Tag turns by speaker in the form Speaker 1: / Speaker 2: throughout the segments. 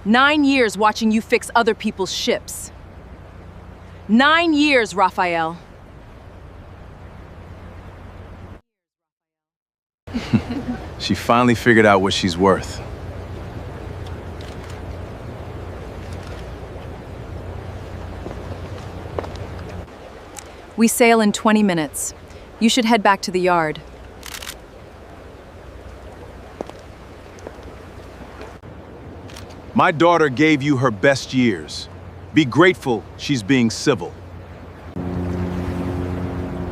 Speaker 1: 9 years watching you fix other people's ships. 9 years, Raphael.
Speaker 2: She finally figured out what she's worth.
Speaker 1: We sail in 20 minutes. You should head back to the yard.
Speaker 2: My daughter gave you her best years. Be grateful she's being civil.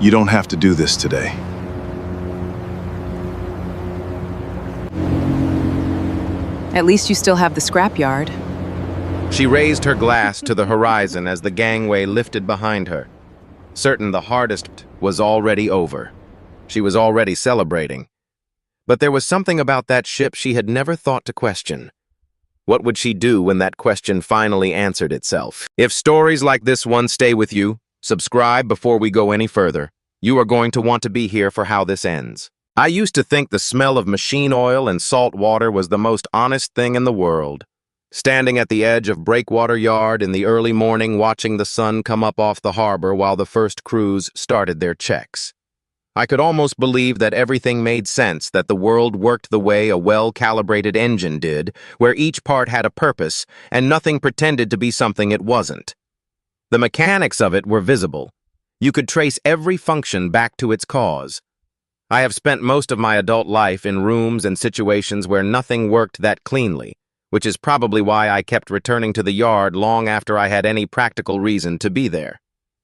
Speaker 2: You don't have to do this today.
Speaker 1: At least you still have the scrapyard.
Speaker 3: She raised her glass to the horizon as the gangway lifted behind her. Certain the hardest was already over. She was already celebrating. But there was something about that ship she had never thought to question. What would she do when that question finally answered itself? If stories like this one stay with you, subscribe before we go any further. You are going to want to be here for how this ends. I used to think the smell of machine oil and salt water was the most honest thing in the world. Standing at the edge of Breakwater Yard in the early morning watching the sun come up off the harbor while the first crews started their checks. I could almost believe that everything made sense, that the world worked the way a well-calibrated engine did, where each part had a purpose and nothing pretended to be something it wasn't. The mechanics of it were visible. You could trace every function back to its cause. I have spent most of my adult life in rooms and situations where nothing worked that cleanly, which is probably why I kept returning to the yard long after I had any practical reason to be there.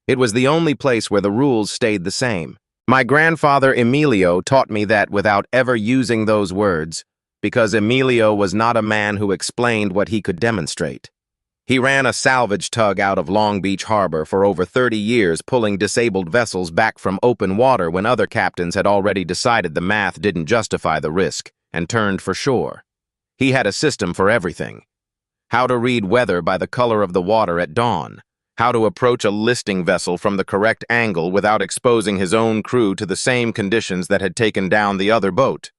Speaker 3: It was the only place where the rules stayed the same. My grandfather Emilio taught me that without ever using those words, because Emilio was not a man who explained what he could demonstrate. He ran a salvage tug out of Long Beach Harbor for over 30 years, pulling disabled vessels back from open water when other captains had already decided the math didn't justify the risk and turned for shore. He had a system for everything. How to read weather by the color of the water at dawn. How to approach a listing vessel from the correct angle without exposing his own crew to the same conditions that had taken down the other boat.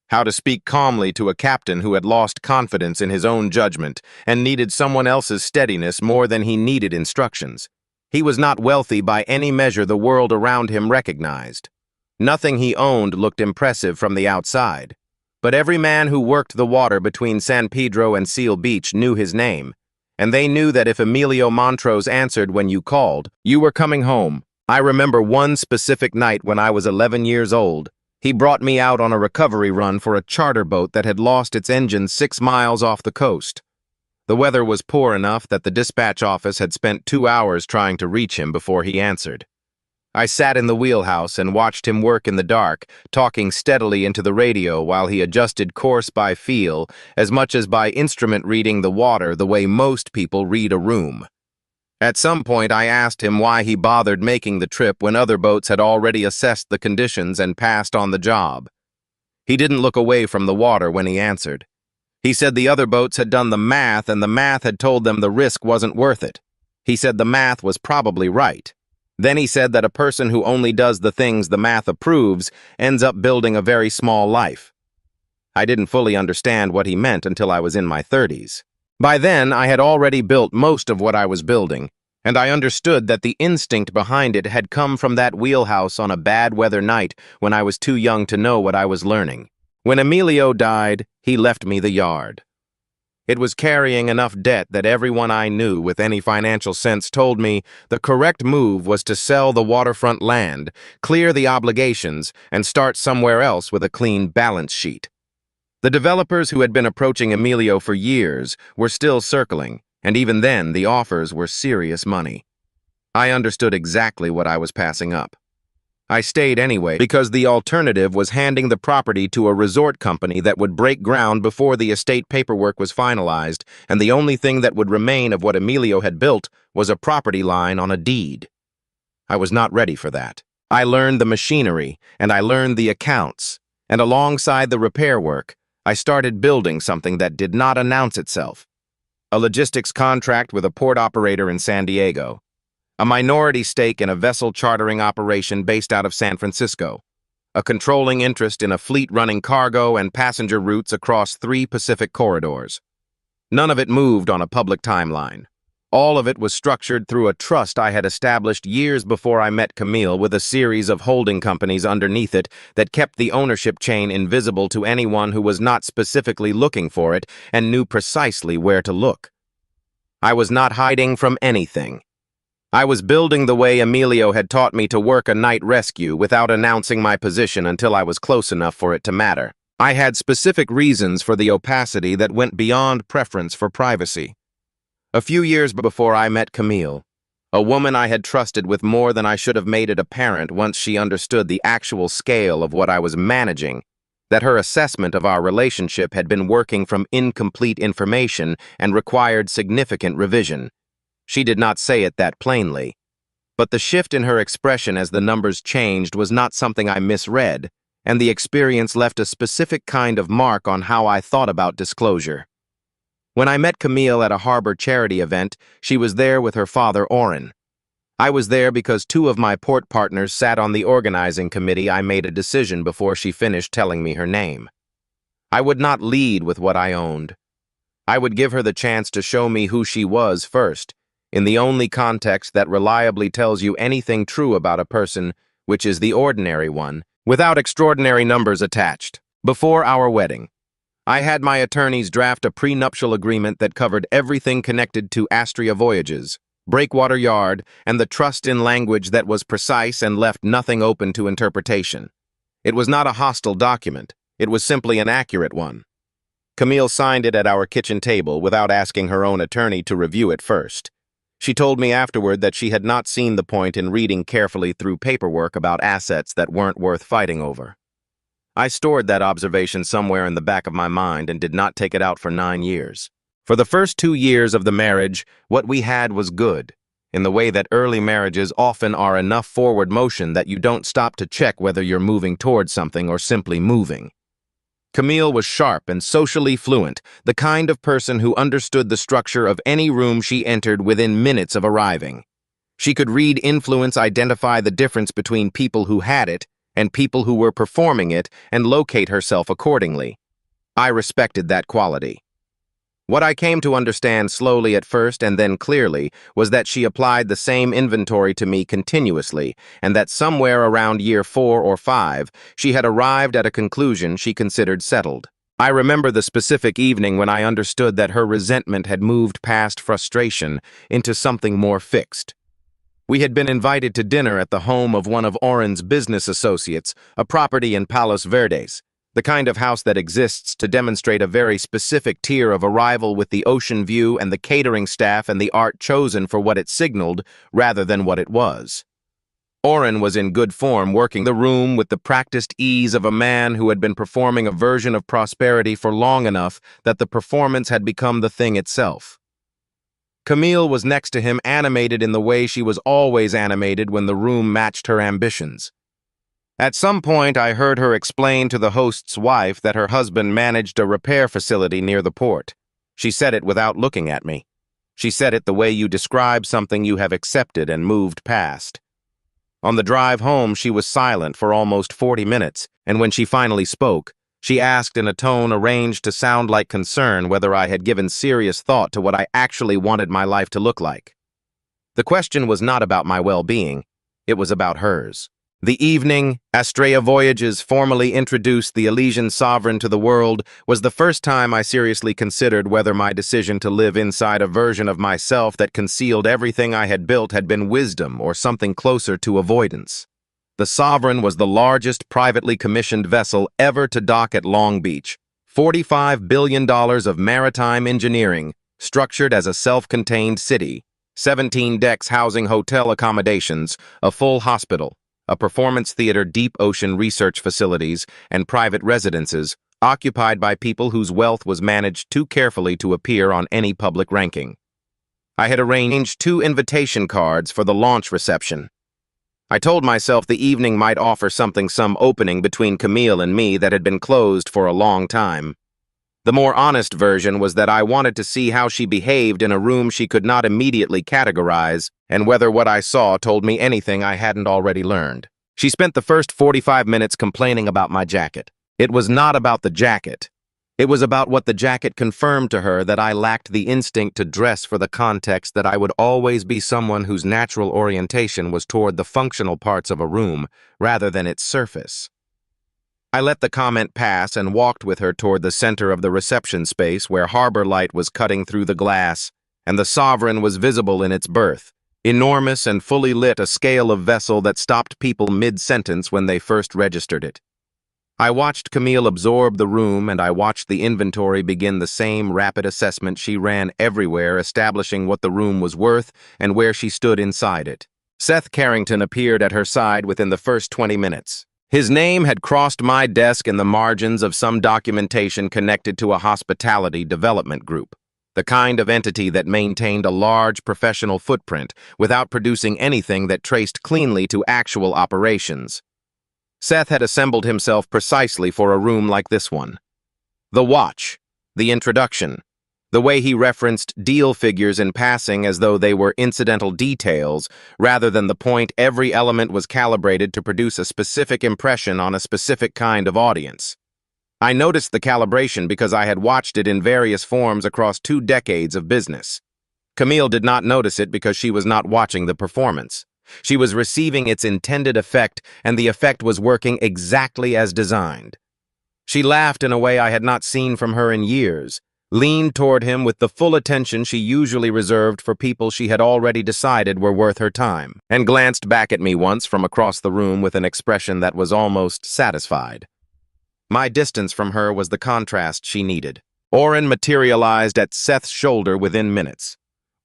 Speaker 3: How to speak calmly to a captain who had lost confidence in his own judgment and needed someone else's steadiness more than he needed instructions. He was not wealthy by any measure the world around him recognized. Nothing he owned looked impressive from the outside. But every man who worked the water between San Pedro and Seal Beach knew his name, and they knew that if Emilio Montrose answered when you called, you were coming home. I remember one specific night when I was 11 years old. He brought me out on a recovery run for a charter boat that had lost its engine 6 miles off the coast. The weather was poor enough that the dispatch office had spent 2 hours trying to reach him before he answered. I sat in the wheelhouse and watched him work in the dark, talking steadily into the radio while he adjusted course by feel, as much as by instrument reading the water the way most people read a room. At some point, I asked him why he bothered making the trip when other boats had already assessed the conditions and passed on the job. He didn't look away from the water when he answered. He said the other boats had done the math and the math had told them the risk wasn't worth it. He said the math was probably right. Then he said that a person who only does the things the math approves ends up building a very small life. I didn't fully understand what he meant until I was in my 30s. By then, I had already built most of what I was building, and I understood that the instinct behind it had come from that wheelhouse on a bad weather night when I was too young to know what I was learning. When Emilio died, he left me the yard. It was carrying enough debt that everyone I knew with any financial sense told me the correct move was to sell the waterfront land, clear the obligations, and start somewhere else with a clean balance sheet. The developers who had been approaching Emilio for years were still circling, and even then the offers were serious money. I understood exactly what I was passing up. I stayed anyway because the alternative was handing the property to a resort company that would break ground before the estate paperwork was finalized, and the only thing that would remain of what Emilio had built was a property line on a deed. I was not ready for that. I learned the machinery, and I learned the accounts, and alongside the repair work, I started building something that did not announce itself. A logistics contract with a port operator in San Diego. A minority stake in a vessel chartering operation based out of San Francisco. A controlling interest in a fleet running cargo and passenger routes across 3 Pacific corridors. None of it moved on a public timeline. All of it was structured through a trust I had established years before I met Camille, with a series of holding companies underneath it that kept the ownership chain invisible to anyone who was not specifically looking for it and knew precisely where to look. I was not hiding from anything. I was building the way Emilio had taught me to work a night rescue without announcing my position until I was close enough for it to matter. I had specific reasons for the opacity that went beyond preference for privacy. A few years before I met Camille, a woman I had trusted with more than I should have made it apparent once she understood the actual scale of what I was managing, that her assessment of our relationship had been working from incomplete information and required significant revision. She did not say it that plainly, but the shift in her expression as the numbers changed was not something I misread, and the experience left a specific kind of mark on how I thought about disclosure. When I met Camille at a harbor charity event, she was there with her father, Oren. I was there because two of my port partners sat on the organizing committee. I made a decision before she finished telling me her name. I would not lead with what I owned. I would give her the chance to show me who she was first, in the only context that reliably tells you anything true about a person, which is the ordinary one, without extraordinary numbers attached. Before our wedding, I had my attorneys draft a prenuptial agreement that covered everything connected to Astria voyages, Breakwater Yard, and the trust in language that was precise and left nothing open to interpretation. It was not a hostile document. It was simply an accurate one. Camille signed it at our kitchen table without asking her own attorney to review it first. She told me afterward that she had not seen the point in reading carefully through paperwork about assets that weren't worth fighting over. I stored that observation somewhere in the back of my mind and did not take it out for 9 years. For the first 2 years of the marriage, what we had was good, in the way that early marriages often are enough forward motion that you don't stop to check whether you're moving towards something or simply moving. Camille was sharp and socially fluent, the kind of person who understood the structure of any room she entered within minutes of arriving. She could read influence, identify the difference between people who had it and people who were performing it, and locate herself accordingly. I respected that quality. What I came to understand slowly at first and then clearly was that she applied the same inventory to me continuously, and that somewhere around year 4 or 5, she had arrived at a conclusion she considered settled. I remember the specific evening when I understood that her resentment had moved past frustration into something more fixed. We had been invited to dinner at the home of one of Oren's business associates, a property in Palos Verdes, the kind of house that exists to demonstrate a very specific tier of arrival with the ocean view and the catering staff and the art chosen for what it signaled rather than what it was. Oren was in good form, working the room with the practiced ease of a man who had been performing a version of prosperity for long enough that the performance had become the thing itself. Camille was next to him, animated in the way she was always animated when the room matched her ambitions. At some point, I heard her explain to the host's wife that her husband managed a repair facility near the port. She said it without looking at me. She said it the way you describe something you have accepted and moved past. On the drive home, she was silent for almost 40 minutes, and when she finally spoke, she asked in a tone arranged to sound like concern whether I had given serious thought to what I actually wanted my life to look like. The question was not about my well-being, it was about hers. The evening Astrea Voyages formally introduced the Elysian sovereign to the world was the first time I seriously considered whether my decision to live inside a version of myself that concealed everything I had built had been wisdom or something closer to avoidance. The Sovereign was the largest privately commissioned vessel ever to dock at Long Beach, $45 billion of maritime engineering, structured as a self-contained city, 17 decks housing hotel accommodations, a full hospital, a performance theater, deep ocean research facilities, and private residences, occupied by people whose wealth was managed too carefully to appear on any public ranking. I had arranged 2 invitation cards for the launch reception. I told myself the evening might offer some opening between Camille and me that had been closed for a long time. The more honest version was that I wanted to see how she behaved in a room she could not immediately categorize, and whether what I saw told me anything I hadn't already learned. She spent the first 45 minutes complaining about my jacket. It was not about the jacket. It was about what the jacket confirmed to her, that I lacked the instinct to dress for the context, that I would always be someone whose natural orientation was toward the functional parts of a room rather than its surface. I let the comment pass and walked with her toward the center of the reception space, where harbor light was cutting through the glass, and the Sovereign was visible in its berth, enormous and fully lit, a scale of vessel that stopped people mid-sentence when they first registered it. I watched Camille absorb the room, and I watched the inventory begin the same rapid assessment she ran everywhere, establishing what the room was worth and where she stood inside it. Seth Carrington appeared at her side within the first 20 minutes. His name had crossed my desk in the margins of some documentation connected to a hospitality development group, the kind of entity that maintained a large professional footprint without producing anything that traced cleanly to actual operations. Seth had assembled himself precisely for a room like this one. The watch, the introduction, the way he referenced deal figures in passing as though they were incidental details rather than the point. Every element was calibrated to produce a specific impression on a specific kind of audience. I noticed the calibration because I had watched it in various forms across 2 decades of business. Camille did not notice it because she was not watching the performance. She was receiving its intended effect, and the effect was working exactly as designed. She laughed in a way I had not seen from her in years, leaned toward him with the full attention she usually reserved for people she had already decided were worth her time, and glanced back at me once from across the room with an expression that was almost satisfied. My distance from her was the contrast she needed. Oren materialized at Seth's shoulder within minutes.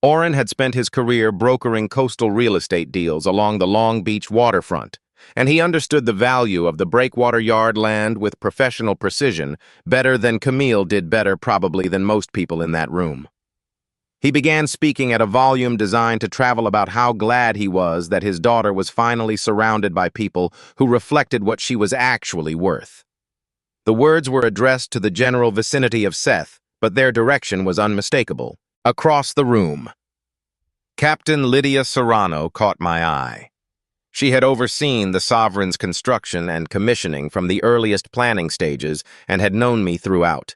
Speaker 3: Oren had spent his career brokering coastal real estate deals along the Long Beach waterfront, and he understood the value of the breakwater yard land with professional precision better than Camille did, better probably than most people in that room. He began speaking at a volume designed to travel about how glad he was that his daughter was finally surrounded by people who reflected what she was actually worth. The words were addressed to the general vicinity of Seth, but their direction was unmistakable. Across the room, Captain Lydia Serrano caught my eye. She had overseen the Sovereign's construction and commissioning from the earliest planning stages and had known me throughout.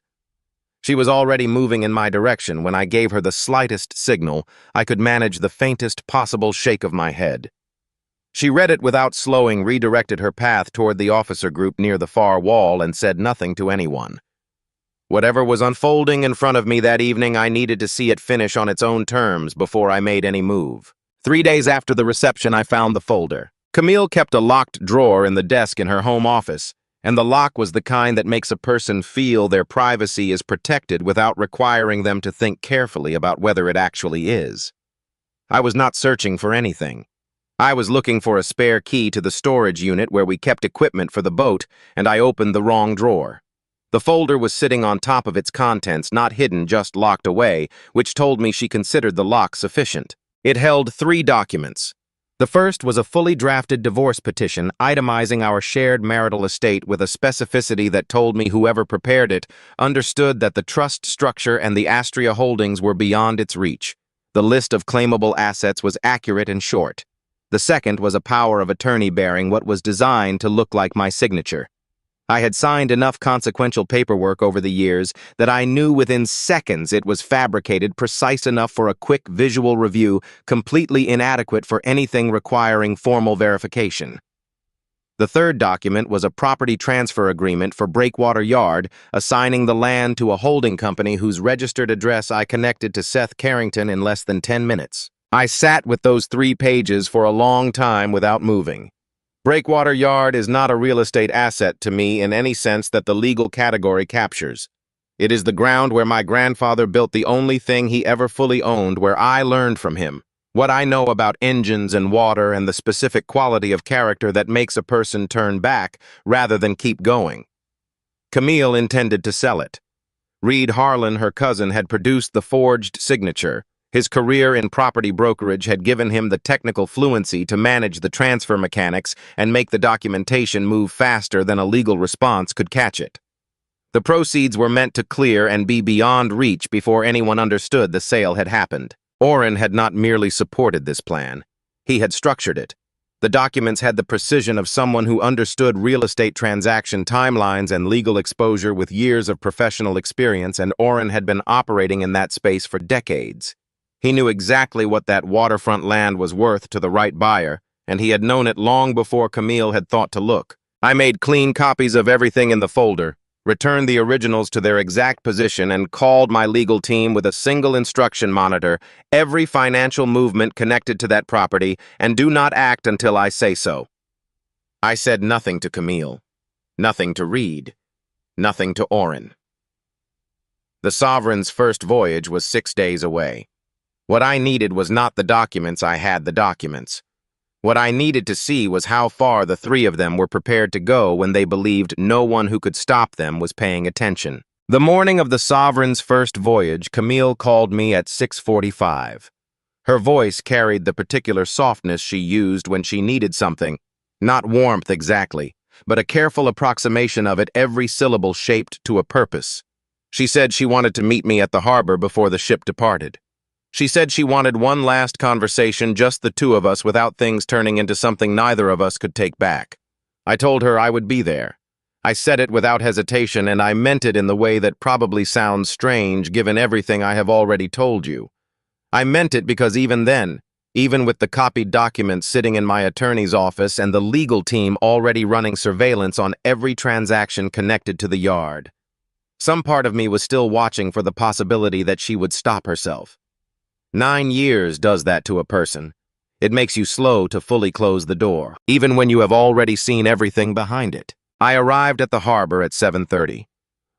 Speaker 3: She was already moving in my direction when I gave her the slightest signal. I could manage the faintest possible shake of my head. She read it without slowing, redirected her path toward the officer group near the far wall, and said nothing to anyone. Whatever was unfolding in front of me that evening, I needed to see it finish on its own terms before I made any move. 3 days after the reception, I found the folder. Camille kept a locked drawer in the desk in her home office, and the lock was the kind that makes a person feel their privacy is protected without requiring them to think carefully about whether it actually is. I was not searching for anything. I was looking for a spare key to the storage unit where we kept equipment for the boat, and I opened the wrong drawer. The folder was sitting on top of its contents, not hidden, just locked away, which told me she considered the lock sufficient. It held 3 documents. The first was a fully drafted divorce petition itemizing our shared marital estate with a specificity that told me whoever prepared it understood that the trust structure and the Astria holdings were beyond its reach. The list of claimable assets was accurate and short. The second was a power of attorney bearing what was designed to look like my signature. I had signed enough consequential paperwork over the years that I knew within seconds it was fabricated, precise enough for a quick visual review, completely inadequate for anything requiring formal verification. The third document was a property transfer agreement for Breakwater Yard, assigning the land to a holding company whose registered address I connected to Seth Carrington in less than 10 minutes. I sat with those 3 pages for a long time without moving. Breakwater Yard is not a real estate asset to me in any sense that the legal category captures. It is the ground where my grandfather built the only thing he ever fully owned, where I learned from him what I know about engines and water and the specific quality of character that makes a person turn back rather than keep going. Camille intended to sell it. Reed Harlan, her cousin, had produced the forged signature. His career in property brokerage had given him the technical fluency to manage the transfer mechanics and make the documentation move faster than a legal response could catch it. The proceeds were meant to clear and be beyond reach before anyone understood the sale had happened. Oren had not merely supported this plan. He had structured it. The documents had the precision of someone who understood real estate transaction timelines and legal exposure with years of professional experience, and Oren had been operating in that space for decades. He knew exactly what that waterfront land was worth to the right buyer, and he had known it long before Camille had thought to look. I made clean copies of everything in the folder, returned the originals to their exact position, and called my legal team with a single instruction: monitor every financial movement connected to that property and do not act until I say so. I said nothing to Camille, nothing to Reed, nothing to Oren. The Sovereign's first voyage was 6 days away. What I needed was not the documents. I had the documents. What I needed to see was how far the three of them were prepared to go when they believed no one who could stop them was paying attention. The morning of the Sovereign's first voyage, Camille called me at 6:45. Her voice carried the particular softness she used when she needed something. Not warmth exactly, but a careful approximation of it, every syllable shaped to a purpose. She said she wanted to meet me at the harbor before the ship departed. She said she wanted one last conversation, just the two of us, without things turning into something neither of us could take back. I told her I would be there. I said it without hesitation, and I meant it in the way that probably sounds strange given everything I have already told you. I meant it because even then, even with the copied documents sitting in my attorney's office and the legal team already running surveillance on every transaction connected to the yard, some part of me was still watching for the possibility that she would stop herself. 9 years does that to a person. It makes you slow to fully close the door, even when you have already seen everything behind it. I arrived at the harbor at 7:30.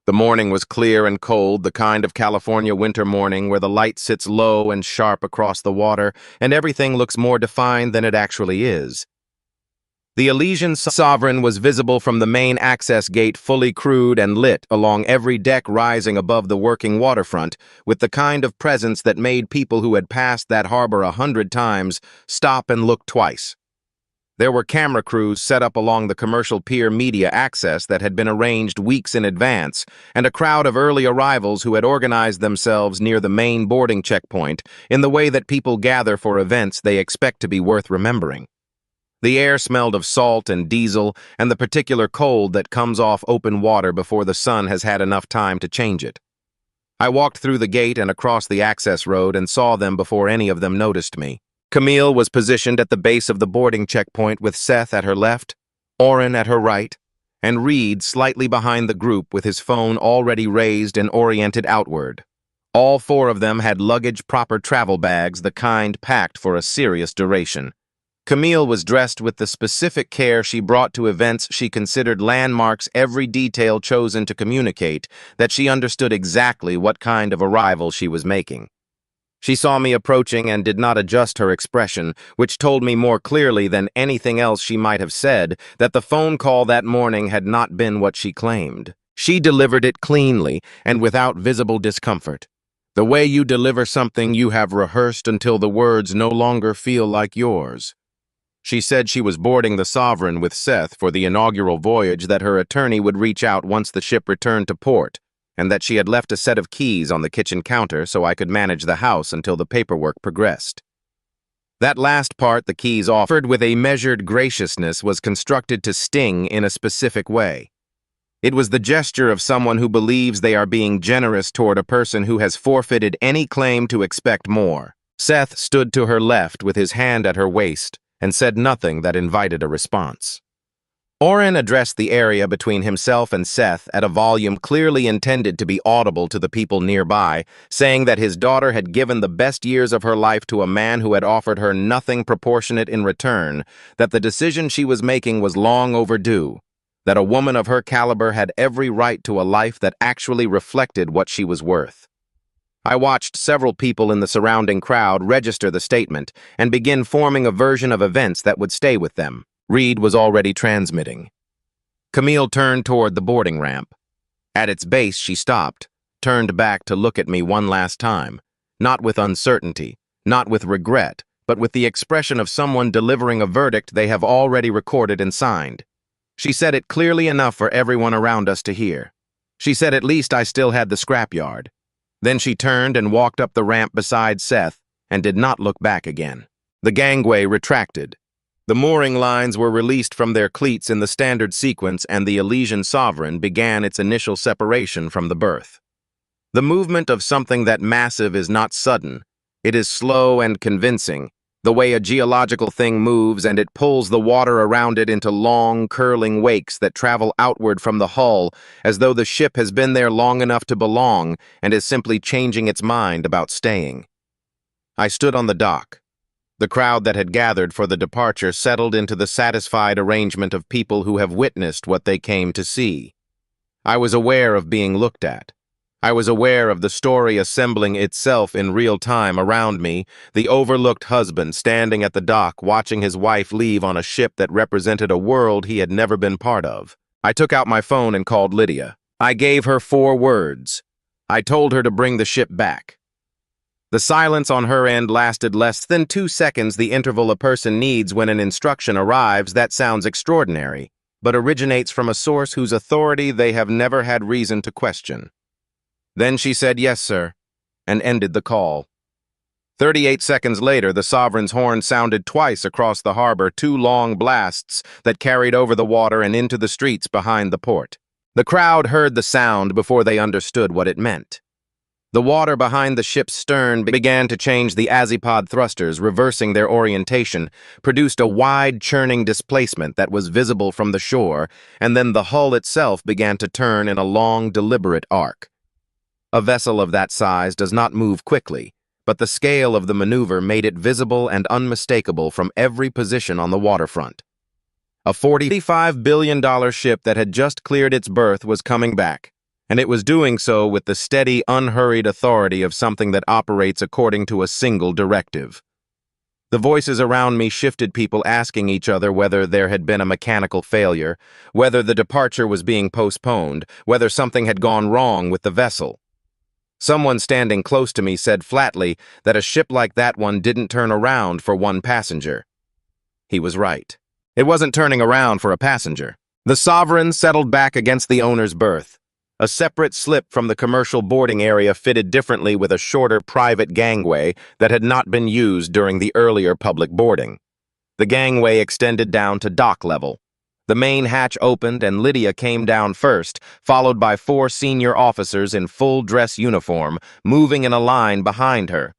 Speaker 3: The morning was clear and cold, the kind of California winter morning where the light sits low and sharp across the water and everything looks more defined than it actually is. The Elysian Sovereign was visible from the main access gate, fully crewed and lit along every deck, rising above the working waterfront, with the kind of presence that made people who had passed that harbor 100 times stop and look twice. There were camera crews set up along the commercial pier media access that had been arranged weeks in advance, and a crowd of early arrivals who had organized themselves near the main boarding checkpoint in the way that people gather for events they expect to be worth remembering. The air smelled of salt and diesel and the particular cold that comes off open water before the sun has had enough time to change it. I walked through the gate and across the access road and saw them before any of them noticed me. Camille was positioned at the base of the boarding checkpoint with Seth at her left, Oren at her right, and Reed slightly behind the group with his phone already raised and oriented outward. All four of them had luggage, proper travel bags, the kind packed for a serious duration. Camille was dressed with the specific care she brought to events she considered landmarks, every detail chosen to communicate that she understood exactly what kind of arrival she was making. She saw me approaching and did not adjust her expression, which told me more clearly than anything else she might have said that the phone call that morning had not been what she claimed. She delivered it cleanly and without visible discomfort. The way you deliver something you have rehearsed until the words no longer feel like yours. She said she was boarding the Sovereign with Seth for the inaugural voyage, that her attorney would reach out once the ship returned to port, and that she had left a set of keys on the kitchen counter so I could manage the house until the paperwork progressed. That last part, the keys offered with a measured graciousness, was constructed to sting in a specific way. It was the gesture of someone who believes they are being generous toward a person who has forfeited any claim to expect more. Seth stood to her left with his hand at her waist and said nothing that invited a response. Oren addressed the area between himself and Seth at a volume clearly intended to be audible to the people nearby, saying that his daughter had given the best years of her life to a man who had offered her nothing proportionate in return, that the decision she was making was long overdue, that a woman of her caliber had every right to a life that actually reflected what she was worth. I watched several people in the surrounding crowd register the statement and begin forming a version of events that would stay with them. Reed was already transmitting. Camille turned toward the boarding ramp. At its base, she stopped, turned back to look at me one last time, not with uncertainty, not with regret, but with the expression of someone delivering a verdict they have already recorded and signed. She said it clearly enough for everyone around us to hear. She said at least I still had the scrapyard. Then she turned and walked up the ramp beside Seth and did not look back again. The gangway retracted. The mooring lines were released from their cleats in the standard sequence, and the Elysian Sovereign began its initial separation from the berth. The movement of something that massive is not sudden. It is slow and convincing, the way a geological thing moves, and it pulls the water around it into long, curling wakes that travel outward from the hull, as though the ship has been there long enough to belong and is simply changing its mind about staying. I stood on the dock. The crowd that had gathered for the departure settled into the satisfied arrangement of people who have witnessed what they came to see. I was aware of being looked at. I was aware of the story assembling itself in real time around me, the overlooked husband standing at the dock watching his wife leave on a ship that represented a world he had never been part of. I took out my phone and called Lydia. I gave her 4 words. I told her to bring the ship back. The silence on her end lasted less than 2 seconds, the interval a person needs when an instruction arrives that sounds extraordinary, but originates from a source whose authority they have never had reason to question. Then she said, "Yes, sir," and ended the call. 38 seconds later, the Sovereign's horn sounded twice across the harbor, 2 long blasts that carried over the water and into the streets behind the port. The crowd heard the sound before they understood what it meant. The water behind the ship's stern began to change. The azipod thrusters, reversing their orientation, produced a wide, churning displacement that was visible from the shore, and then the hull itself began to turn in a long, deliberate arc. A vessel of that size does not move quickly, but the scale of the maneuver made it visible and unmistakable from every position on the waterfront. A $45 billion ship that had just cleared its berth was coming back, and it was doing so with the steady, unhurried authority of something that operates according to a single directive. The voices around me shifted, people asking each other whether there had been a mechanical failure, whether the departure was being postponed, whether something had gone wrong with the vessel. Someone standing close to me said flatly that a ship like that one didn't turn around for one passenger. He was right. It wasn't turning around for a passenger. The Sovereign settled back against the owner's berth. A separate slip from the commercial boarding area fitted differently with a shorter private gangway that had not been used during the earlier public boarding. The gangway extended down to dock level. The main hatch opened and Lydia came down first, followed by 4 senior officers in full dress uniform, moving in a line behind her.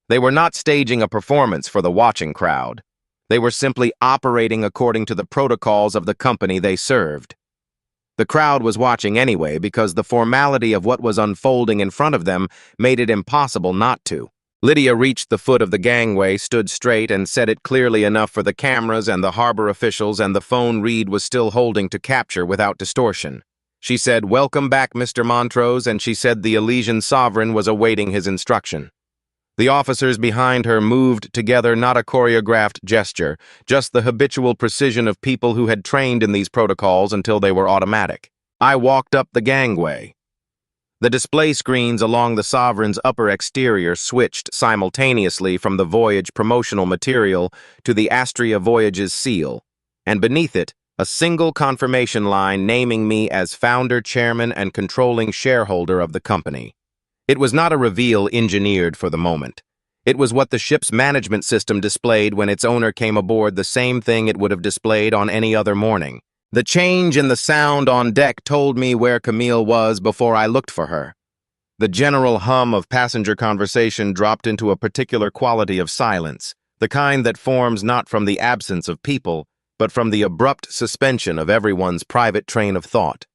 Speaker 3: They were not staging a performance for the watching crowd. They were simply operating according to the protocols of the company they served. The crowd was watching anyway because the formality of what was unfolding in front of them made it impossible not to. Lydia reached the foot of the gangway, stood straight, and said it clearly enough for the cameras and the harbor officials, and the phone Reed was still holding to capture without distortion. She said, "Welcome back, Mr. Montrose," and she said the Elysian Sovereign was awaiting his instruction. The officers behind her moved together, not a choreographed gesture, just the habitual precision of people who had trained in these protocols until they were automatic. I walked up the gangway. The display screens along the Sovereign's upper exterior switched simultaneously from the voyage promotional material to the Astria Voyage's seal, and beneath it, a single confirmation line naming me as founder, chairman, and controlling shareholder of the company. It was not a reveal engineered for the moment. It was what the ship's management system displayed when its owner came aboard, the same thing it would have displayed on any other morning. The change in the sound on deck told me where Camille was before I looked for her. The general hum of passenger conversation dropped into a particular quality of silence, the kind that forms not from the absence of people, but from the abrupt suspension of everyone's private train of thought.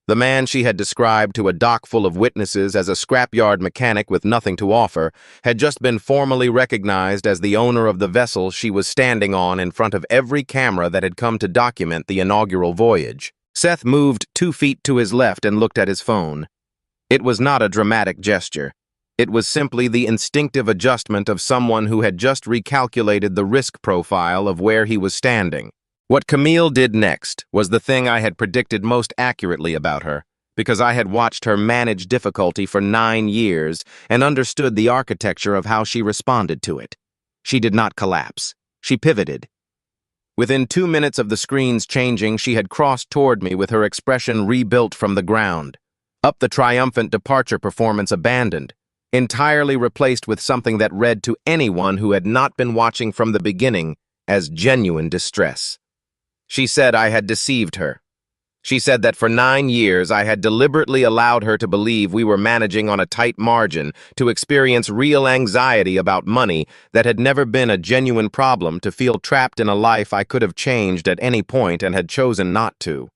Speaker 3: The man she had described to a dock full of witnesses as a scrapyard mechanic with nothing to offer had just been formally recognized as the owner of the vessel she was standing on in front of every camera that had come to document the inaugural voyage. Seth moved 2 feet to his left and looked at his phone. It was not a dramatic gesture. It was simply the instinctive adjustment of someone who had just recalculated the risk profile of where he was standing. What Camille did next was the thing I had predicted most accurately about her, because I had watched her manage difficulty for 9 years and understood the architecture of how she responded to it. She did not collapse. She pivoted. Within 2 minutes of the screens changing, she had crossed toward me with her expression rebuilt from the ground. Up the triumphant departure performance abandoned, entirely replaced with something that read to anyone who had not been watching from the beginning as genuine distress. She said I had deceived her. She said that for 9 years I had deliberately allowed her to believe we were managing on a tight margin, to experience real anxiety about money that had never been a genuine problem, to feel trapped in a life I could have changed at any point and had chosen not to.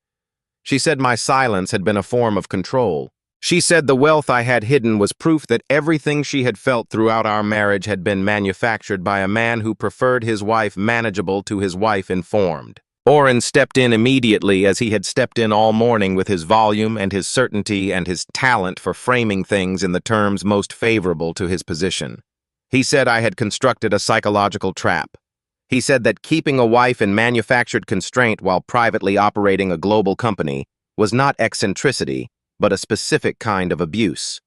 Speaker 3: She said my silence had been a form of control. She said the wealth I had hidden was proof that everything she had felt throughout our marriage had been manufactured by a man who preferred his wife manageable to his wife informed. Oren stepped in immediately, as he had stepped in all morning, with his volume and his certainty and his talent for framing things in the terms most favorable to his position. He said I had constructed a psychological trap. He said that keeping a wife in manufactured constraint while privately operating a global company was not eccentricity, but a specific kind of abuse.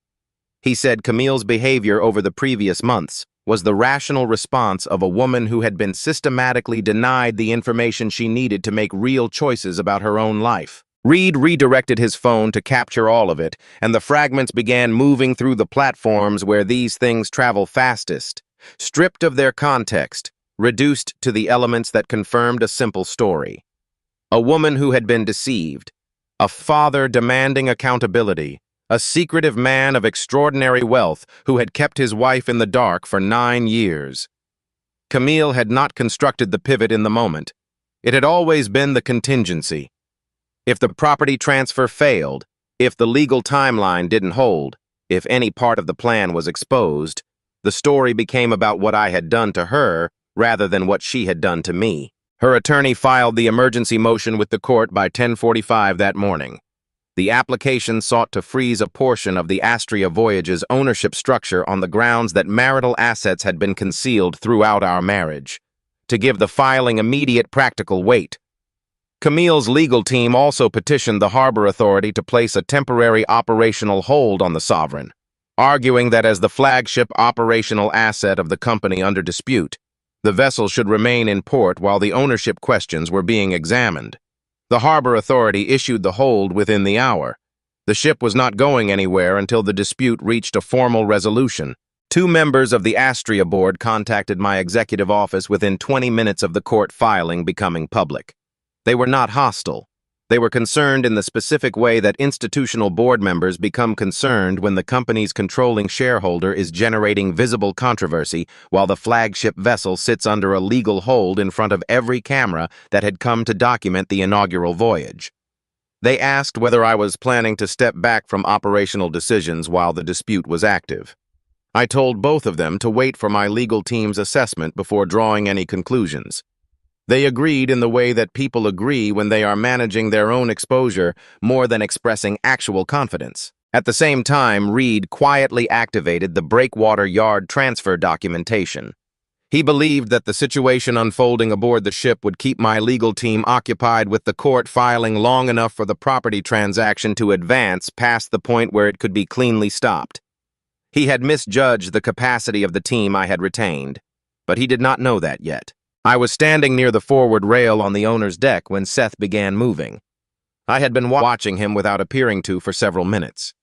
Speaker 3: He said Camille's behavior over the previous months was the rational response of a woman who had been systematically denied the information she needed to make real choices about her own life. Reed redirected his phone to capture all of it, and the fragments began moving through the platforms where these things travel fastest, stripped of their context, reduced to the elements that confirmed a simple story. A woman who had been deceived, a father demanding accountability, a secretive man of extraordinary wealth who had kept his wife in the dark for 9 years. Camille had not constructed the pivot in the moment. It had always been the contingency. If the property transfer failed, if the legal timeline didn't hold, if any part of the plan was exposed, the story became about what I had done to her rather than what she had done to me. Her attorney filed the emergency motion with the court by 10:45 that morning. The application sought to freeze a portion of the Astria Voyage's ownership structure on the grounds that marital assets had been concealed throughout our marriage, to give the filing immediate practical weight. Camille's legal team also petitioned the Harbor Authority to place a temporary operational hold on the Sovereign, arguing that as the flagship operational asset of the company under dispute, the vessel should remain in port while the ownership questions were being examined. The Harbor Authority issued the hold within the hour. The ship was not going anywhere until the dispute reached a formal resolution. 2 members of the Astria board contacted my executive office within 20 minutes of the court filing becoming public. They were not hostile. They were concerned in the specific way that institutional board members become concerned when the company's controlling shareholder is generating visible controversy while the flagship vessel sits under a legal hold in front of every camera that had come to document the inaugural voyage. They asked whether I was planning to step back from operational decisions while the dispute was active. I told both of them to wait for my legal team's assessment before drawing any conclusions. They agreed in the way that people agree when they are managing their own exposure more than expressing actual confidence. At the same time, Reed quietly activated the breakwater yard transfer documentation. He believed that the situation unfolding aboard the ship would keep my legal team occupied with the court filing long enough for the property transaction to advance past the point where it could be cleanly stopped. He had misjudged the capacity of the team I had retained, but he did not know that yet. I was standing near the forward rail on the owner's deck when Seth began moving. I had been watching him without appearing to for several minutes.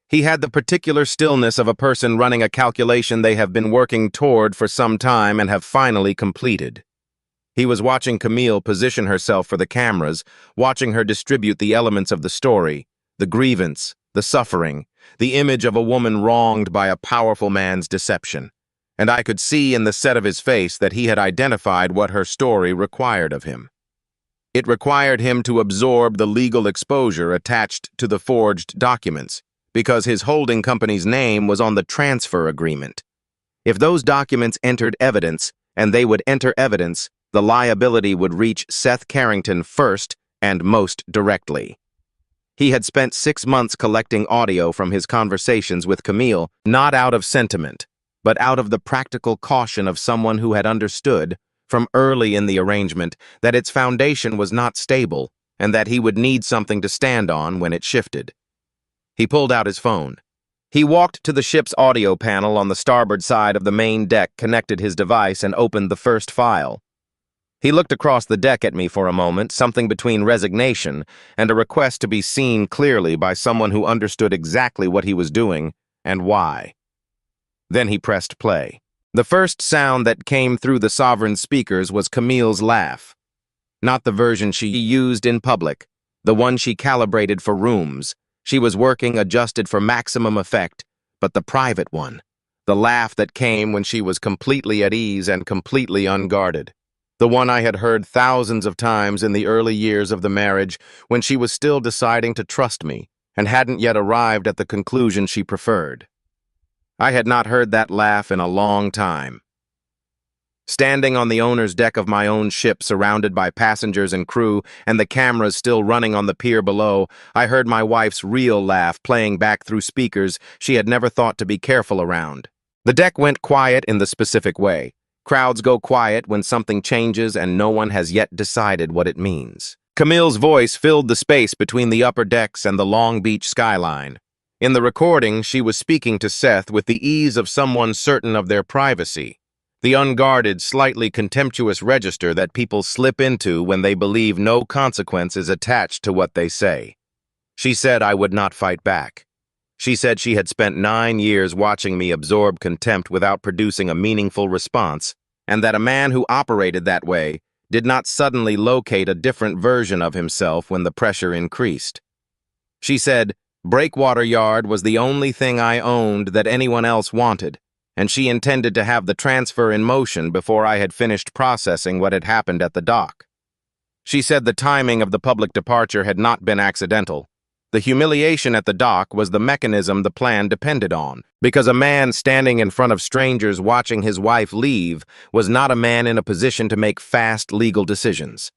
Speaker 3: He had the particular stillness of a person running a calculation they have been working toward for some time and have finally completed. He was watching Camille position herself for the cameras, watching her distribute the elements of the story, the grievance, the suffering, the image of a woman wronged by a powerful man's deception. And I could see in the set of his face that he had identified what her story required of him. It required him to absorb the legal exposure attached to the forged documents, because his holding company's name was on the transfer agreement. If those documents entered evidence, and they would enter evidence, the liability would reach Seth Carrington first and most directly. He had spent 6 months collecting audio from his conversations with Camille, not out of sentiment, but out of the practical caution of someone who had understood, from early in the arrangement, that its foundation was not stable and that he would need something to stand on when it shifted. He pulled out his phone. He walked to the ship's audio panel on the starboard side of the main deck, connected his device, and opened the first file. He looked across the deck at me for a moment, something between resignation and a request to be seen clearly by someone who understood exactly what he was doing and why. Then he pressed play. The first sound that came through the sovereign speakers was Camille's laugh. Not the version she used in public, the one she calibrated for rooms. She was working adjusted for maximum effect, but the private one. The laugh that came when she was completely at ease and completely unguarded. The one I had heard thousands of times in the early years of the marriage when she was still deciding to trust me and hadn't yet arrived at the conclusion she preferred. I had not heard that laugh in a long time. Standing on the owner's deck of my own ship, surrounded by passengers and crew, and the cameras still running on the pier below, I heard my wife's real laugh playing back through speakers she had never thought to be careful around. The deck went quiet in the specific way. Crowds go quiet when something changes and no one has yet decided what it means. Camille's voice filled the space between the upper decks and the Long Beach skyline. In the recording, she was speaking to Seth with the ease of someone certain of their privacy, the unguarded, slightly contemptuous register that people slip into when they believe no consequence is attached to what they say. She said I would not fight back. She said she had spent 9 years watching me absorb contempt without producing a meaningful response, and that a man who operated that way did not suddenly locate a different version of himself when the pressure increased. She said, Breakwater Yard was the only thing I owned that anyone else wanted, and she intended to have the transfer in motion before I had finished processing what had happened at the dock. She said the timing of the public departure had not been accidental. The humiliation at the dock was the mechanism the plan depended on, because a man standing in front of strangers watching his wife leave was not a man in a position to make fast legal decisions.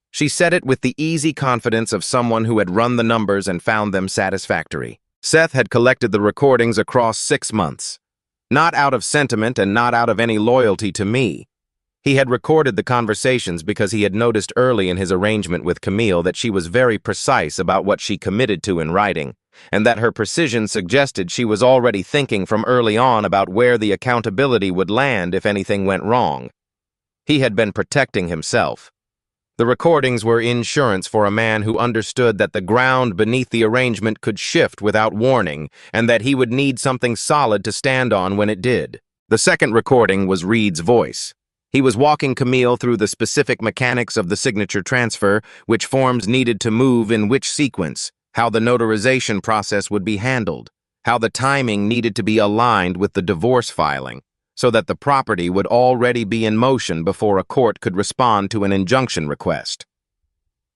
Speaker 3: She said it with the easy confidence of someone who had run the numbers and found them satisfactory. Seth had collected the recordings across 6 months. Not out of sentiment and not out of any loyalty to me. He had recorded the conversations because he had noticed early in his arrangement with Camille that she was very precise about what she committed to in writing, and that her precision suggested she was already thinking from early on about where the accountability would land if anything went wrong. He had been protecting himself. The recordings were insurance for a man who understood that the ground beneath the arrangement could shift without warning, and that he would need something solid to stand on when it did. The second recording was Reed's voice. He was walking Camille through the specific mechanics of the signature transfer, which forms needed to move in which sequence, how the notarization process would be handled, how the timing needed to be aligned with the divorce filing, so that the property would already be in motion before a court could respond to an injunction request.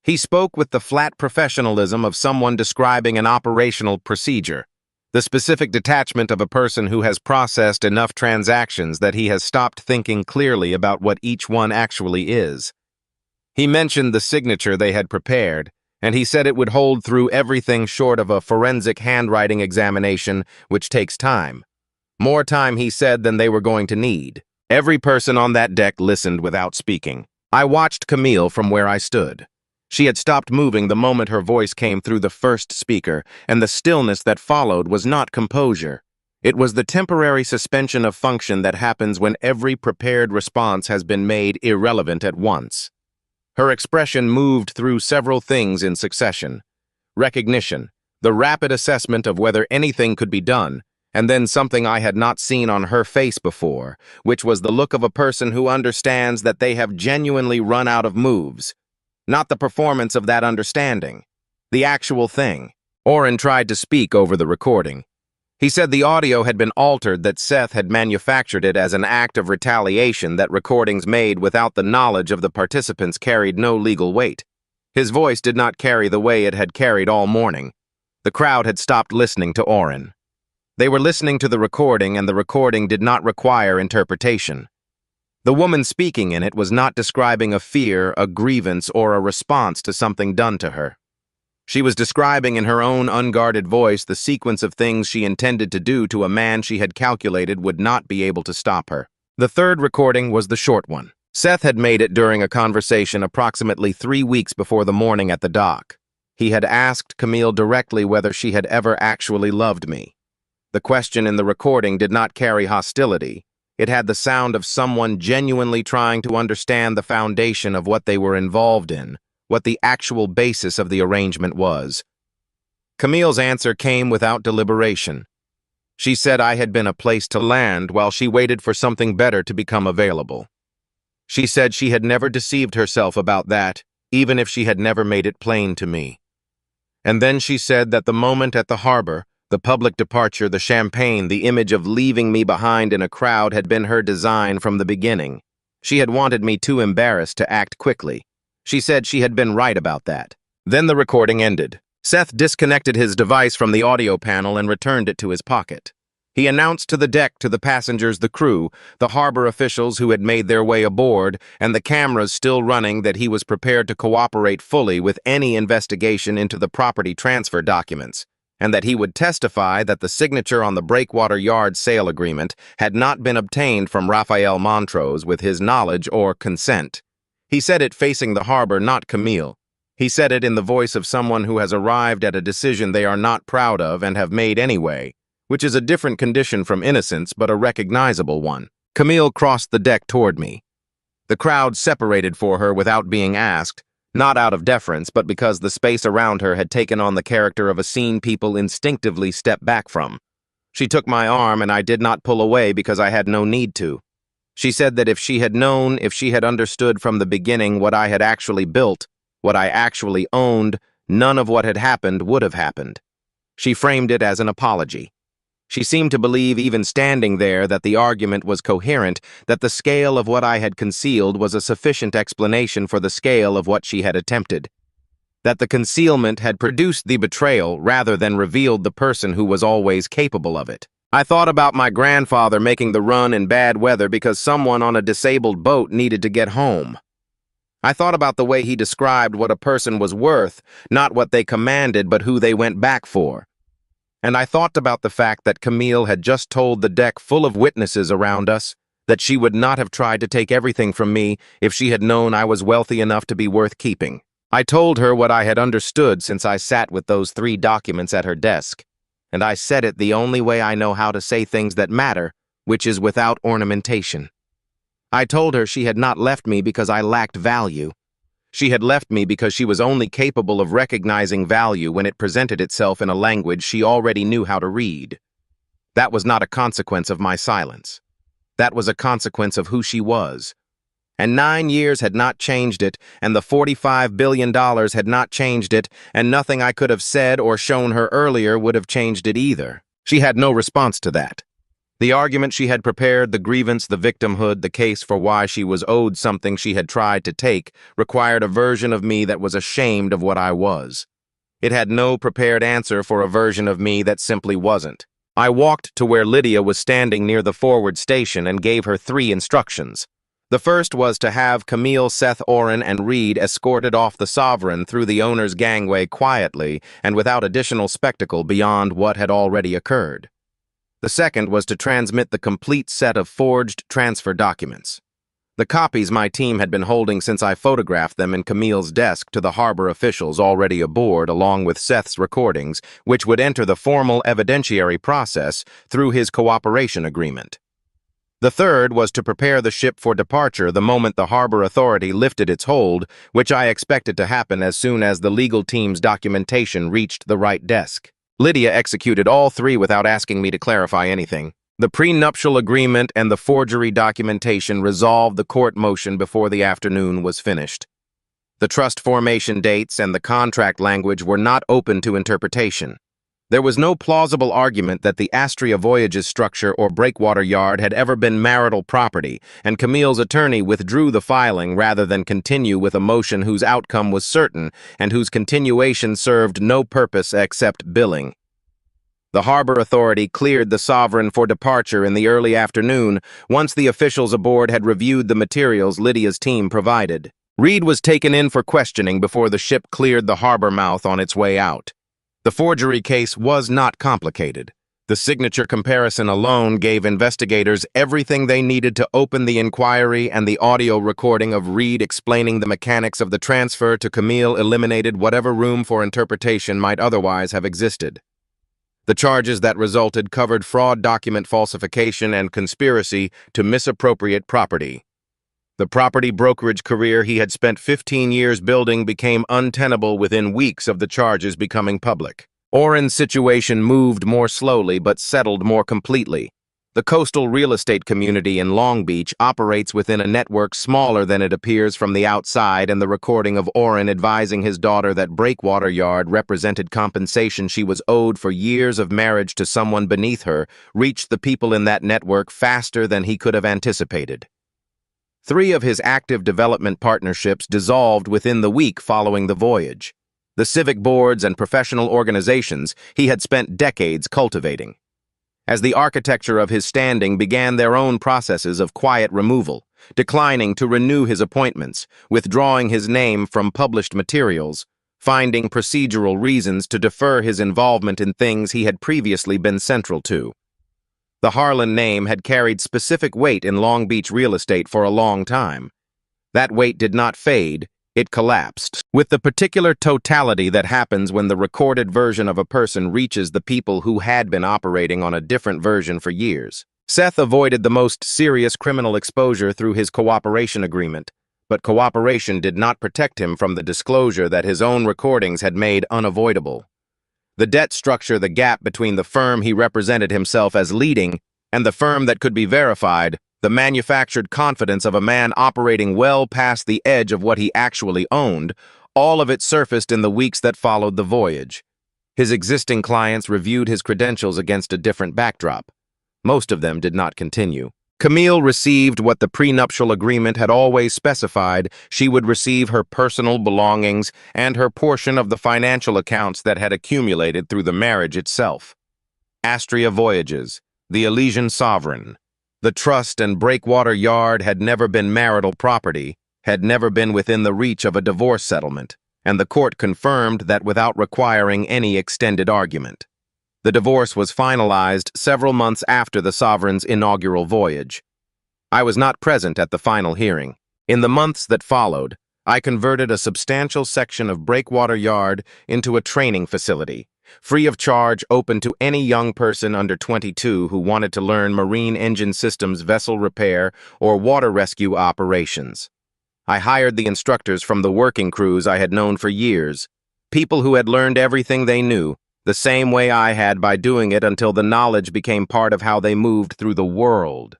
Speaker 3: He spoke with the flat professionalism of someone describing an operational procedure, the specific detachment of a person who has processed enough transactions that he has stopped thinking clearly about what each one actually is. He mentioned the signature they had prepared, and he said it would hold through everything short of a forensic handwriting examination, which takes time. More time, he said, than they were going to need. Every person on that deck listened without speaking. I watched Camille from where I stood. She had stopped moving the moment her voice came through the first speaker, and the stillness that followed was not composure. It was the temporary suspension of function that happens when every prepared response has been made irrelevant at once. Her expression moved through several things in succession. Recognition, the rapid assessment of whether anything could be done, and then something I had not seen on her face before, which was the look of a person who understands that they have genuinely run out of moves. Not the performance of that understanding, the actual thing. Oren tried to speak over the recording. He said the audio had been altered, that Seth had manufactured it as an act of retaliation, that recordings made without the knowledge of the participants carried no legal weight. His voice did not carry the way it had carried all morning. The crowd had stopped listening to Oren. They were listening to the recording, and the recording did not require interpretation. The woman speaking in it was not describing a fear, a grievance, or a response to something done to her. She was describing in her own unguarded voice the sequence of things she intended to do to a man she had calculated would not be able to stop her. The third recording was the short one. Seth had made it during a conversation approximately 3 weeks before the morning at the dock. He had asked Camille directly whether she had ever actually loved me. The question in the recording did not carry hostility. It had the sound of someone genuinely trying to understand the foundation of what they were involved in, what the actual basis of the arrangement was. Camille's answer came without deliberation. She said I had been a place to land while she waited for something better to become available. She said she had never deceived herself about that, even if she had never made it plain to me. And then she said that the moment at the harbor, the public departure, the champagne, the image of leaving me behind in a crowd had been her design from the beginning. She had wanted me too embarrassed to act quickly. She said she had been right about that. Then the recording ended. Seth disconnected his device from the audio panel and returned it to his pocket. He announced to the deck, to the passengers, the crew, the harbor officials who had made their way aboard, and the cameras still running that he was prepared to cooperate fully with any investigation into the property transfer documents, and that he would testify that the signature on the Breakwater Yard sale agreement had not been obtained from Raphael Montrose with his knowledge or consent. He said it facing the harbor, not Camille. He said it in the voice of someone who has arrived at a decision they are not proud of and have made anyway, which is a different condition from innocence but a recognizable one. Camille crossed the deck toward me. The crowd separated for her without being asked, not out of deference but because the space around her had taken on the character of a scene people instinctively step back from. She took my arm and I did not pull away because I had no need to. She said that if she had known, if she had understood from the beginning what I had actually built, what I actually owned, none of what had happened would have happened. She framed it as an apology. She seemed to believe, even standing there, that the argument was coherent, that the scale of what I had concealed was a sufficient explanation for the scale of what she had attempted, that the concealment had produced the betrayal rather than revealed the person who was always capable of it. I thought about my grandfather making the run in bad weather because someone on a disabled boat needed to get home. I thought about the way he described what a person was worth, not what they commanded, but who they went back for. And I thought about the fact that Camille had just told the deck full of witnesses around us that she would not have tried to take everything from me if she had known I was wealthy enough to be worth keeping. I told her what I had understood since I sat with those 3 documents at her desk, and I said it the only way I know how to say things that matter, which is without ornamentation. I told her she had not left me because I lacked value. She had left me because she was only capable of recognizing value when it presented itself in a language she already knew how to read. That was not a consequence of my silence. That was a consequence of who she was. And 9 years had not changed it, and the $45 billion had not changed it, and nothing I could have said or shown her earlier would have changed it either. She had no response to that. The argument she had prepared, the grievance, the victimhood, the case for why she was owed something she had tried to take, required a version of me that was ashamed of what I was. It had no prepared answer for a version of me that simply wasn't. I walked to where Lydia was standing near the forward station and gave her 3 instructions. The first was to have Camille, Seth, Oren, and Reed escorted off the Sovereign through the owner's gangway quietly and without additional spectacle beyond what had already occurred. The second was to transmit the complete set of forged transfer documents. The copies my team had been holding since I photographed them in Camille's desk to the harbor officials already aboard, along with Seth's recordings, which would enter the formal evidentiary process through his cooperation agreement. The third was to prepare the ship for departure the moment the harbor authority lifted its hold, which I expected to happen as soon as the legal team's documentation reached the right desk. Lydia executed all 3 without asking me to clarify anything. The prenuptial agreement and the forgery documentation resolved the court motion before the afternoon was finished. The trust formation dates and the contract language were not open to interpretation. There was no plausible argument that the Astria Voyages structure or Breakwater Yard had ever been marital property, and Camille's attorney withdrew the filing rather than continue with a motion whose outcome was certain and whose continuation served no purpose except billing. The harbor authority cleared the Sovereign for departure in the early afternoon once the officials aboard had reviewed the materials Lydia's team provided. Reed was taken in for questioning before the ship cleared the harbor mouth on its way out. The forgery case was not complicated. The signature comparison alone gave investigators everything they needed to open the inquiry, and the audio recording of Reed explaining the mechanics of the transfer to Camille eliminated whatever room for interpretation might otherwise have existed. The charges that resulted covered fraud, document falsification, and conspiracy to misappropriate property. The property brokerage career he had spent 15 years building became untenable within weeks of the charges becoming public. Oren's situation moved more slowly but settled more completely. The coastal real estate community in Long Beach operates within a network smaller than it appears from the outside, and the recording of Oren advising his daughter that Breakwater Yard represented compensation she was owed for years of marriage to someone beneath her reached the people in that network faster than he could have anticipated. 3 of his active development partnerships dissolved within the week following the voyage. The civic boards and professional organizations he had spent decades cultivating. As the architecture of his standing began their own processes of quiet removal, declining to renew his appointments, withdrawing his name from published materials, finding procedural reasons to defer his involvement in things he had previously been central to. The Harlan name had carried specific weight in Long Beach real estate for a long time. That weight did not fade, it collapsed, with the particular totality that happens when the recorded version of a person reaches the people who had been operating on a different version for years. Seth avoided the most serious criminal exposure through his cooperation agreement, but cooperation did not protect him from the disclosure that his own recordings had made unavoidable. The debt structure, the gap between the firm he represented himself as leading and the firm that could be verified, the manufactured confidence of a man operating well past the edge of what he actually owned, all of it surfaced in the weeks that followed the voyage. His existing clients reviewed his credentials against a different backdrop. Most of them did not continue. Camille received what the prenuptial agreement had always specified. She would receive her personal belongings and her portion of the financial accounts that had accumulated through the marriage itself. Astria Voyages, the Elysian Sovereign. The trust and Breakwater Yard had never been marital property, had never been within the reach of a divorce settlement, and the court confirmed that without requiring any extended argument. The divorce was finalized several months after the Sovereign's inaugural voyage. I was not present at the final hearing. In the months that followed, I converted a substantial section of Breakwater Yard into a training facility, free of charge, open to any young person under 22 who wanted to learn marine engine systems, vessel repair, or water rescue operations. I hired the instructors from the working crews I had known for years, people who had learned everything they knew, the same way I had, by doing it until the knowledge became part of how they moved through the world.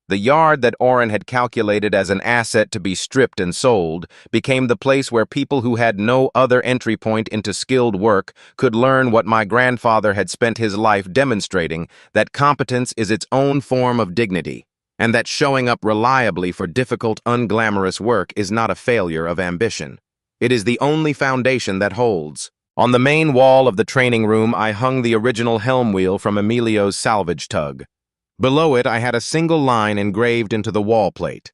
Speaker 3: The yard that Oren had calculated as an asset to be stripped and sold became the place where people who had no other entry point into skilled work could learn what my grandfather had spent his life demonstrating, that competence is its own form of dignity, and that showing up reliably for difficult, unglamorous work is not a failure of ambition. It is the only foundation that holds. On the main wall of the training room, I hung the original helm wheel from Emilio's salvage tug. Below it, I had a single line engraved into the wall plate.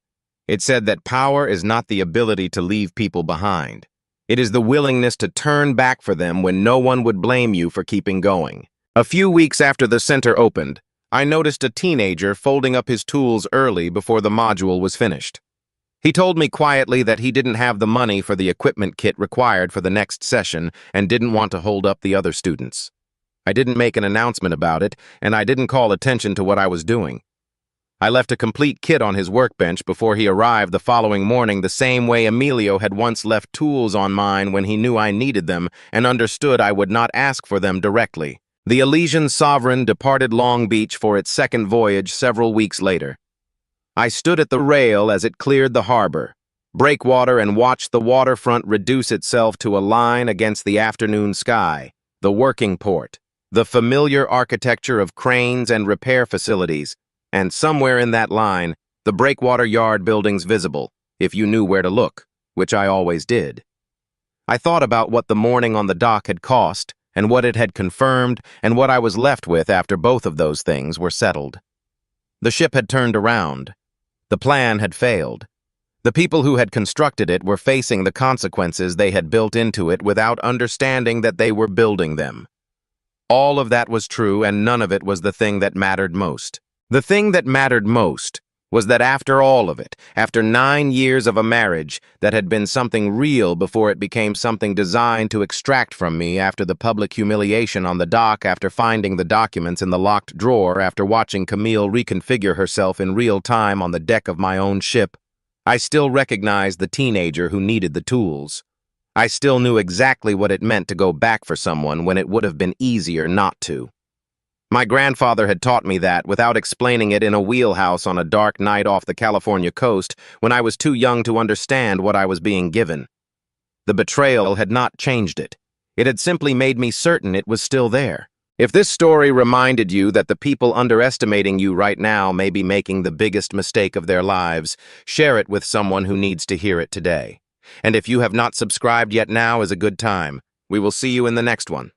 Speaker 3: It said that power is not the ability to leave people behind. It is the willingness to turn back for them when no one would blame you for keeping going. A few weeks after the center opened, I noticed a teenager folding up his tools early before the module was finished. He told me quietly that he didn't have the money for the equipment kit required for the next session and didn't want to hold up the other students. I didn't make an announcement about it, and I didn't call attention to what I was doing. I left a complete kit on his workbench before he arrived the following morning, the same way Emilio had once left tools on mine when he knew I needed them and understood I would not ask for them directly. The Elysian Sovereign departed Long Beach for its second voyage several weeks later. I stood at the rail as it cleared the harbor, breakwater, and watched the waterfront reduce itself to a line against the afternoon sky, the working port, the familiar architecture of cranes and repair facilities, and somewhere in that line, the Breakwater Yard buildings visible, if you knew where to look, which I always did. I thought about what the morning on the dock had cost, and what it had confirmed, and what I was left with after both of those things were settled. The ship had turned around. The plan had failed. The people who had constructed it were facing the consequences they had built into it without understanding that they were building them. All of that was true, and none of it was the thing that mattered most. The thing that mattered most was that after all of it, after 9 years of a marriage that had been something real before it became something designed to extract from me, after the public humiliation on the dock, after finding the documents in the locked drawer, after watching Camille reconfigure herself in real time on the deck of my own ship, I still recognized the teenager who needed the tools. I still knew exactly what it meant to go back for someone when it would have been easier not to. My grandfather had taught me that without explaining it in a wheelhouse on a dark night off the California coast when I was too young to understand what I was being given. The betrayal had not changed it. It had simply made me certain it was still there. If this story reminded you that the people underestimating you right now may be making the biggest mistake of their lives, share it with someone who needs to hear it today. And if you have not subscribed yet, now is a good time. We will see you in the next one.